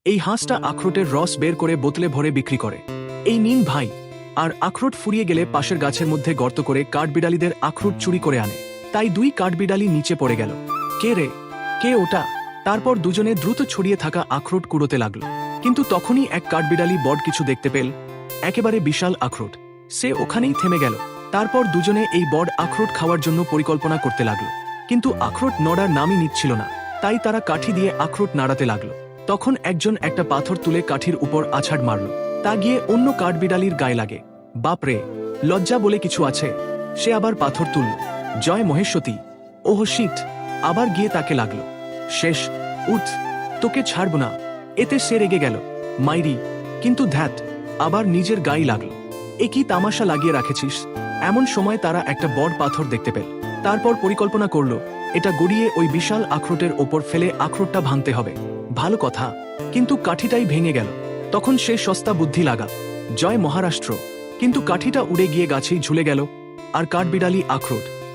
এই হাঁসটা আখরোটের রস বের করে বোতলে ভরে বিক্রি করে। এই নিন ভাই। আর আখরোট ফুরিয়ে গেলে পাশের গাছের মধ্যে গর্ত করে কাঠবিড়ালিদের আখরোট চুরি করে আনে। তাই দুই কাঠবিড়ালি নিচে পড়ে গেল। কে রে? কে ওটা? তারপর দুজনে দ্রুত ছড়িয়ে থাকা আখরোট কুড়োতে লাগলো। কিন্তু তখনই এক কাঠবিড়ালি বড় কিছু দেখতে পেল, একেবারে বিশাল আখরোট। সে ওখানেই থেমে গেল। তারপর দুজনে এই বড় আখরোট খাওয়ার জন্য পরিকল্পনা করতে লাগলো। কিন্তু আখরোট নড়ার নামই নিচ্ছিল না। তাই তারা কাঠি দিয়ে আখরোট নাড়াতে লাগলো। তখন একজন একটা পাথর তুলে কাঠির উপর আছাড় মারল। তা গিয়ে অন্য কাঠবিড়ালির গায়ে লাগে। বাপরে, লজ্জা বলে কিছু আছে। সে আবার পাথর তুলল। জয় মহেশ্বতী। Oh shit! আবার গিয়ে তাকে লাগলো। শেষ, উঠ, তোকে ছাড়ব না। এতে সে রেগে গেল। মাইরি! কিন্তু ধ্যাত, আবার নিজের গায়ে লাগলো। এ কি তামাশা লাগিয়ে রাখেছিস? এমন সময় তারা একটা বড় পাথর দেখতে পেল। তারপর পরিকল্পনা করল, এটা গড়িয়ে ওই বিশাল আখরোটের ওপর ফেলে আখরোটটা ভাঙতে হবে। ভালো কথা, কিন্তু কাঠিটাই ভেঙে গেল। তখন সে সস্তা বুদ্ধি লাগা। জয় মহারাষ্ট্র! কিন্তু কাঠিটা উড়ে গিয়ে গাছেই ঝুলে গেল। আর কাঠবিড়ালি আখরোট